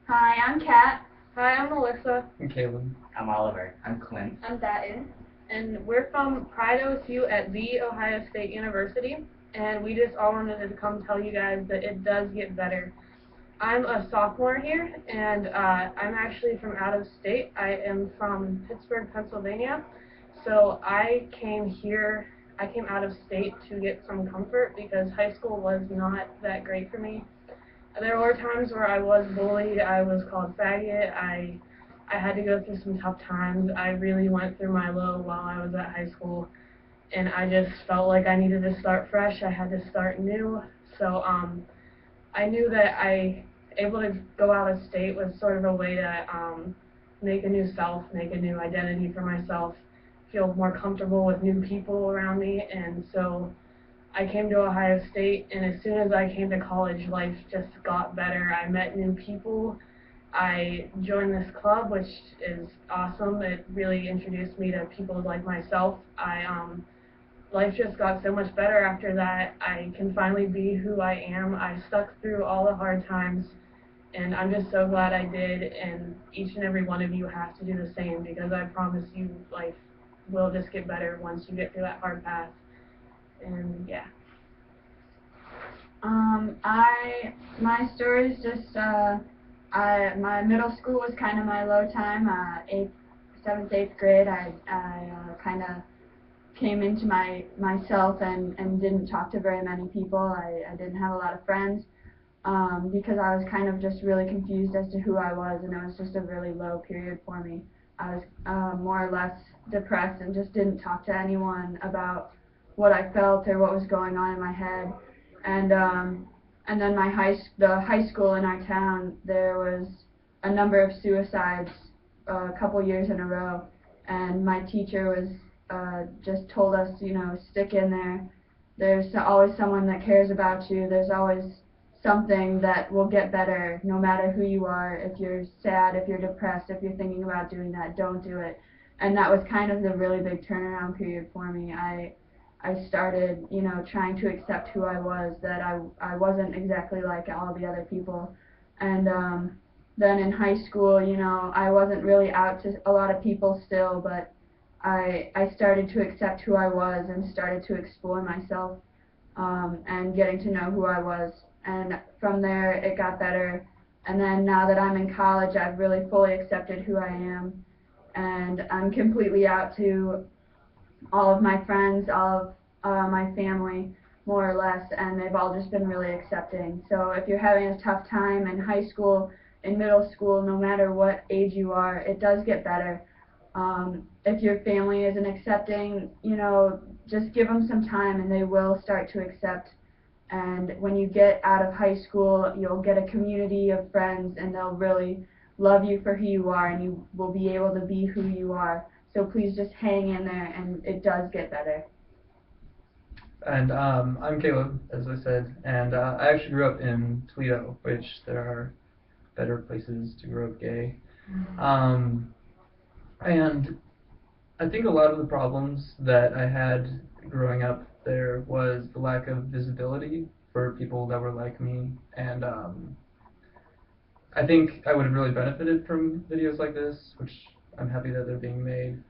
Hi, I'm Kat. Hi, I'm Melissa. I'm Caleb. I'm Oliver. I'm Clint. I'm Datin. And we're from Pride OSU at The Ohio State University. And we just all wanted to come tell you guys that it does get better. I'm a sophomore here, and I'm actually from out of state. I am from Pittsburgh, Pennsylvania. So I came out of state to get some comfort because high school was not that great for me. There were times where I was bullied, I was called faggot, I had to go through some tough times. I really went through my low while I was at high school, and I just felt like I needed to start fresh. I had to start new. So I knew that able to go out of state was sort of a way to make a new self, make a new identity for myself, feel more comfortable with new people around me, and so I came to Ohio State, and as soon as I came to college, life just got better. I met new people. I joined this club, which is awesome. It really introduced me to people like myself. Life just got so much better after that. I can finally be who I am. I stuck through all the hard times, and I'm just so glad I did. And each and every one of you have to do the same, because I promise you, life will just get better once you get through that hard path. And yeah. My story is just, my middle school was kind of my low time. 7th, 8th grade, I kind of came into myself and didn't talk to very many people. I didn't have a lot of friends because I was kind of just really confused as to who I was, and it was just a really low period for me. I was more or less depressed and just didn't talk to anyone about what I felt or what was going on in my head. And then the high school in our town, there was a number of suicides a couple years in a row, and my teacher was just told us, stick in there. There's always someone that cares about you. There's always something that will get better no matter who you are. If you're sad, if you're depressed, if you're thinking about doing that, don't do it. And that was kind of the really big turnaround period for me. I started, trying to accept who I was, that I wasn't exactly like all the other people. And then in high school, I wasn't really out to a lot of people still, but I started to accept who I was and started to explore myself and getting to know who I was. And from there, it got better. And then now that I'm in college, I've really fully accepted who I am. And I'm completely out to all of my friends, all of my family, more or less, and they've all just been really accepting. So if you're having a tough time in high school, in middle school, no matter what age you are, it does get better. If your family isn't accepting, just give them some time and they will start to accept. And when you get out of high school, you'll get a community of friends, and they'll really love you for who you are, and you will be able to be who you are. So please just hang in there, and it does get better. And I'm Caleb, as I said, and I actually grew up in Toledo, which there are better places to grow up gay. And I think a lot of the problems that I had growing up there was the lack of visibility for people that were like me, and I think I would have really benefited from videos like this, which I'm happy that they're being made.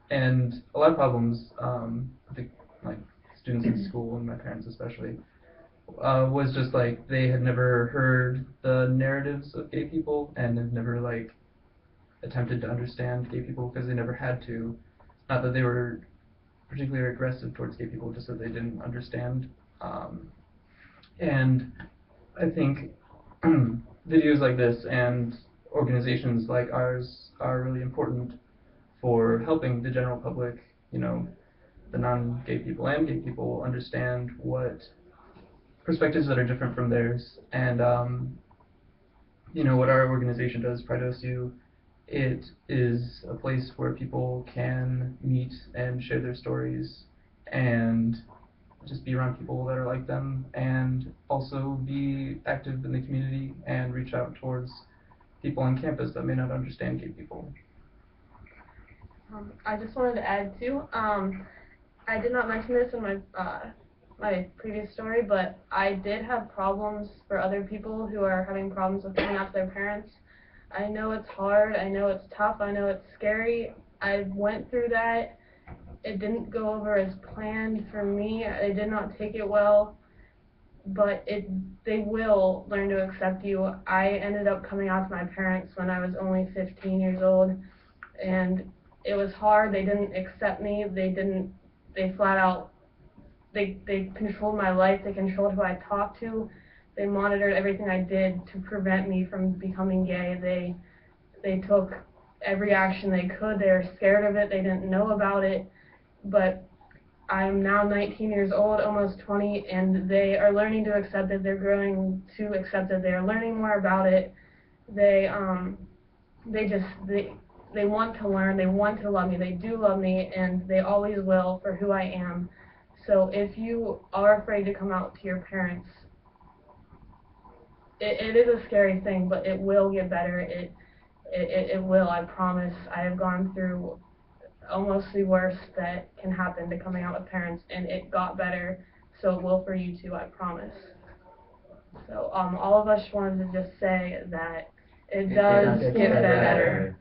And a lot of problems, I think, like students in school and my parents especially, was just like they had never heard the narratives of gay people and had never like attempted to understand gay people because they never had to. Not that they were particularly aggressive towards gay people, just that they didn't understand. And I think videos like this and organizations like ours are really important for helping the general public, the non-gay people and gay people understand what perspectives that are different from theirs. And what our organization does, PrideOSU, it is a place where people can meet and share their stories and just be around people that are like them, and also be active in the community and reach out towards people on campus that may not understand gay people. I just wanted to add too, I did not mention this in my my previous story, but I did have problems for other people who are having problems with coming out to their parents. I know it's hard, I know it's tough, I know it's scary. I went through that. It didn't go over as planned for me. I did not take it well, but they will learn to accept you. I ended up coming out to my parents when I was only 15 years old, and it was hard. They didn't accept me. They flat out, they controlled my life. They controlled who I talked to. They monitored everything I did to prevent me from becoming gay. They took every action they could. They were scared of it. They didn't know about it, but I'm now 19 years old, almost 20, and they are learning to accept it. They're growing to accept it. They are learning more about it. They they want to learn. They want to love me. They do love me, and they always will for who I am. So if you are afraid to come out to your parents, it is a scary thing, but it will get better. It will. I promise. I have gone through almost the worst that can happen to coming out with parents, and it got better, so it will for you too, I promise. So all of us wanted to just say that it does does get get better. better.